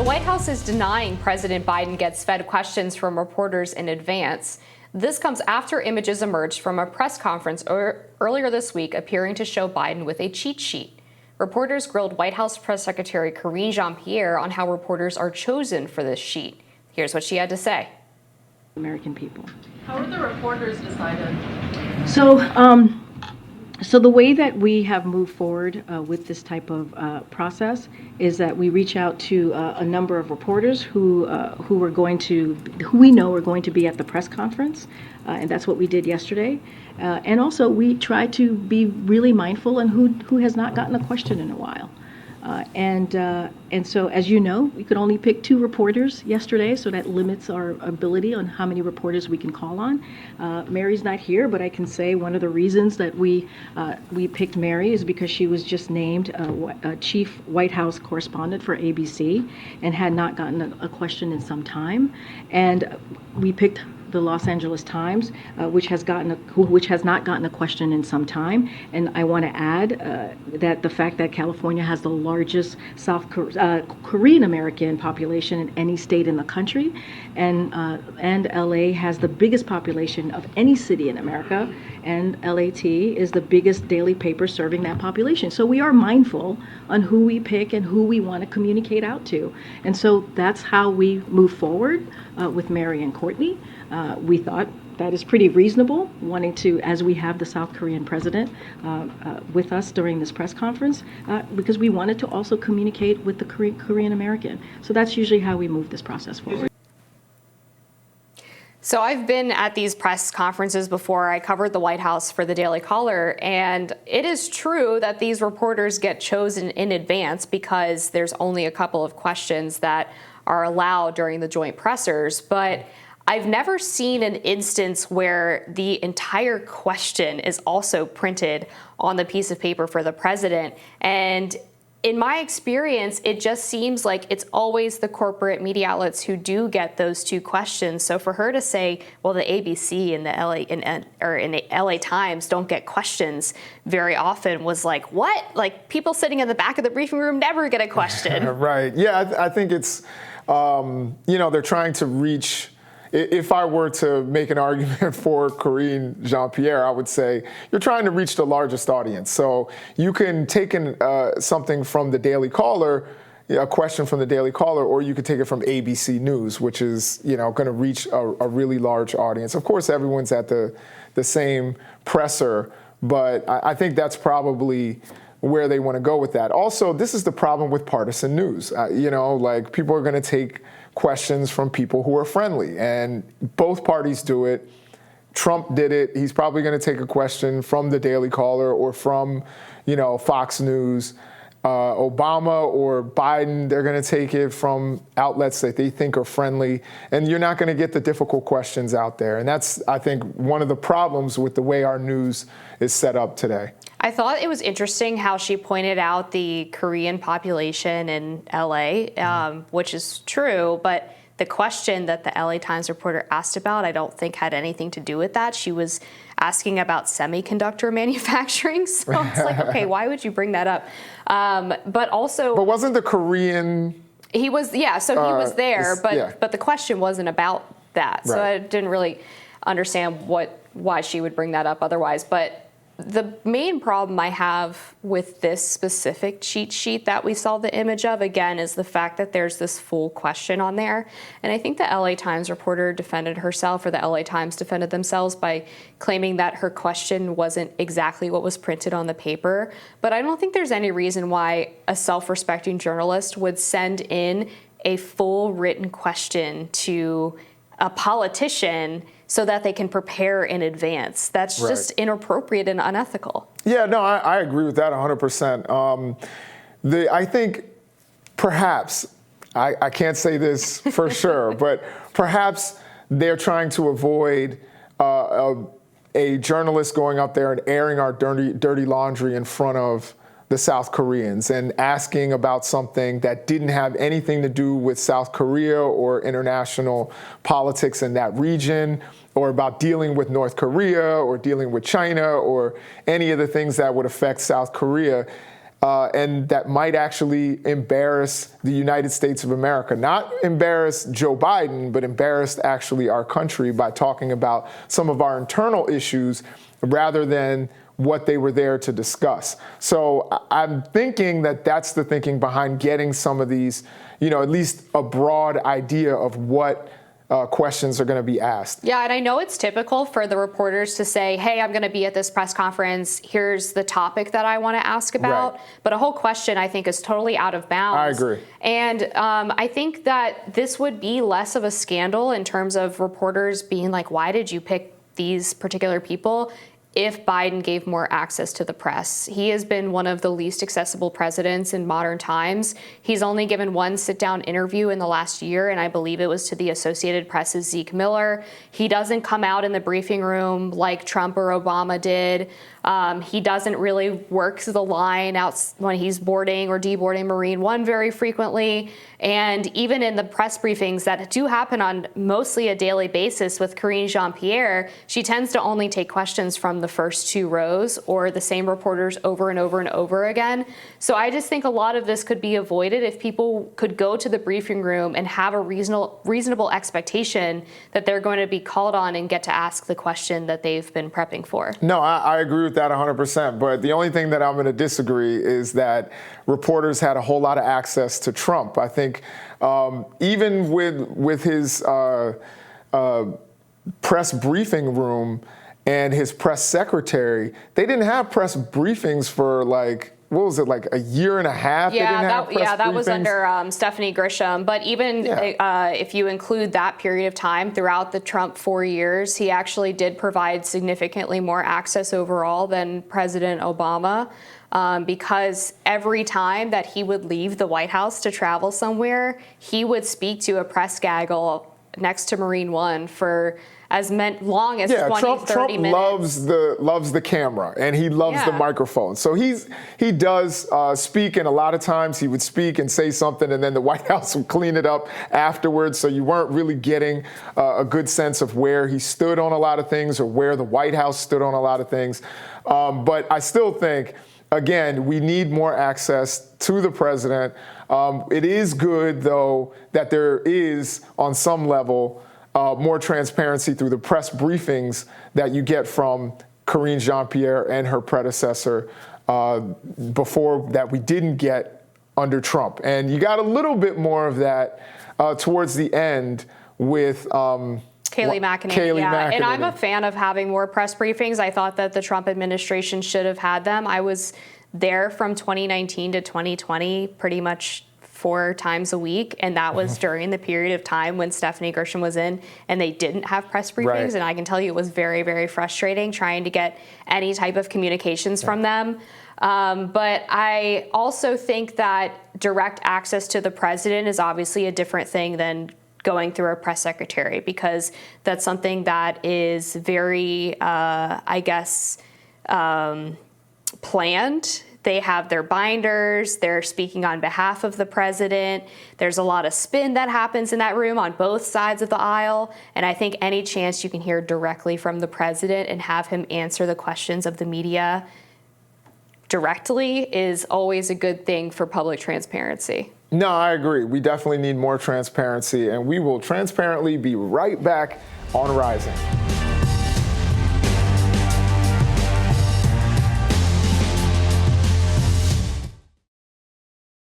White House is denying President Biden gets fed questions from reporters in advance. This comes after images emerged from a press conference earlier this week appearing to show Biden with a cheat sheet. Reporters grilled White House Press Secretary Karine Jean-Pierre on how reporters are chosen for this sheet. Here's what she had to say. American people. How are the reporters decided? So the way that we have moved forward with this type of process is that we reach out to a number of reporters who we know are going to be at the press conference, and that's what we did yesterday. And also we try to be really mindful and who has not gotten a question in a while. And so, as you know, we could only pick 2 reporters yesterday, so that limits our ability on how many reporters we can call on. Mary's not here, but I can say one of the reasons that we picked Mary is because she was just named chief White House correspondent for ABC and had not gotten a question in some time. And we picked the Los Angeles Times, which has not gotten a question in some time. And I want to add that the fact that California has the largest South Korean American population in any state in the country, and LA has the biggest population of any city in America, and LAT is the biggest daily paper serving that population. So we are mindful on who we pick and who we want to communicate out to. And so that's how we move forward with Mary and Courtney. We thought that is pretty reasonable, wanting to, as we have the South Korean president with us during this press conference, because we wanted to also communicate with the Korean American. So that's usually how we move this process forward. So I've been at these press conferences before. I covered the White House for the Daily Caller, and it is true that these reporters get chosen in advance because there's only a couple of questions that are allowed during the joint pressers. But I've never seen an instance where the entire question is also printed on the piece of paper for the president. And in my experience, it just seems like it's always the corporate media outlets who do get those 2 questions. So for her to say, well, the ABC and the LA Times don't get questions very often was like, what? Like, people sitting in the back of the briefing room never get a question. Right. Yeah, I think it's, they're trying to reach. If I were to make an argument for Karine Jean-Pierre, I would say you're trying to reach the largest audience. So you can take something from the Daily Caller, a question from the Daily Caller, or you could take it from ABC News, which is, going to reach a really large audience. Of course, everyone's at the same presser, but I think that's probably where they want to go with that. Also, this is the problem with partisan news. People are going to take questions from people who are friendly, and both parties do it. Trump did it. He's probably going to take a question from the Daily Caller or from, Fox News. Obama or Biden, they're going to take it from outlets that they think are friendly, and you're not going to get the difficult questions out there. And that's, I think, one of the problems with the way our news is set up today. I thought it was interesting how she pointed out the Korean population in LA, which is true, but the question that the LA Times reporter asked about, I don't think had anything to do with that. She was asking about semiconductor manufacturing. So it's like, okay, why would you bring that up? But wasn't the Korean? He was, yeah, so he was there, but the question wasn't about that. So I didn't really understand why she would bring that up otherwise. But the main problem I have with this specific cheat sheet that we saw the image of, again, is the fact that there's this full question on there. And I think the LA Times reporter defended herself, or the LA Times defended themselves by claiming that her question wasn't exactly what was printed on the paper. But I don't think there's any reason why a self-respecting journalist would send in a full written question to a politician so that they can prepare in advance. That's just inappropriate and unethical. Yeah, no, I agree with that 100%. I think perhaps, I can't say this for sure, but perhaps they're trying to avoid a journalist going up there and airing our dirty laundry in front of the South Koreans and asking about something that didn't have anything to do with South Korea or international politics in that region, or about dealing with North Korea or dealing with China or any of the things that would affect South Korea. and that might actually embarrass the United States of America. Not embarrass Joe Biden, but embarrass actually our country by talking about some of our internal issues rather than what they were there to discuss. So I'm thinking that that's the thinking behind getting some of these, at least a broad idea of what questions are going to be asked. Yeah, and I know it's typical for the reporters to say, hey, I'm going to be at this press conference. Here's the topic that I want to ask about. Right. But a whole question, I think, is totally out of bounds. I agree. And I think that this would be less of a scandal in terms of reporters being like, why did you pick these particular people? If Biden gave more access to the press. He has been one of the least accessible presidents in modern times. He's only given one sit-down interview in the last year, and I believe it was to the Associated Press's Zeke Miller. He doesn't come out in the briefing room like Trump or Obama did. He doesn't really work the line out when he's boarding or deboarding Marine One very frequently. And even in the press briefings that do happen on mostly a daily basis with Karine Jean-Pierre, she tends to only take questions from the first two rows or the same reporters over and over and over again. So I just think a lot of this could be avoided if people could go to the briefing room and have a reasonable expectation that they're going to be called on and get to ask the question that they've been prepping for. No, I agree with that 100%. But the only thing that I'm going to disagree is that reporters had a whole lot of access to Trump. I think even with his press briefing room and his press secretary, they didn't have press briefings for what was it, like a year and a half? That was under Stephanie Grisham. But even if you include that period of time throughout the Trump 4 years, he actually did provide significantly more access overall than President Obama. Because every time that he would leave the White House to travel somewhere, he would speak to a press gaggle next to Marine One for as long as 20, Trump 30 minutes. loves the camera and he loves the microphone. So he does speak, and a lot of times he would speak and say something, and then the White House would clean it up afterwards. So you weren't really getting a good sense of where he stood on a lot of things or where the White House stood on a lot of things. But I still think, again, we need more access to the president. It is good, though, that there is, on some level, more transparency through the press briefings that you get from Karine Jean-Pierre and her predecessor before that we didn't get under Trump. And you got a little bit more of that towards the end with Kayleigh McEnany. And I'm a fan of having more press briefings. I thought that the Trump administration should have had them. I was there from 2019 to 2020 pretty much 4 times a week, and that was during the period of time when Stephanie Grisham was in and they didn't have press briefings. Right. And I can tell you it was very, very frustrating trying to get any type of communications from them. But I also think that direct access to the president is obviously a different thing than going through a press secretary, because that's something that is very, planned. They have their binders. They're speaking on behalf of the president. There's a lot of spin that happens in that room on both sides of the aisle. And I think any chance you can hear directly from the president and have him answer the questions of the media directly is always a good thing for public transparency. No, I agree. We definitely need more transparency, and we will transparently be right back on Rising.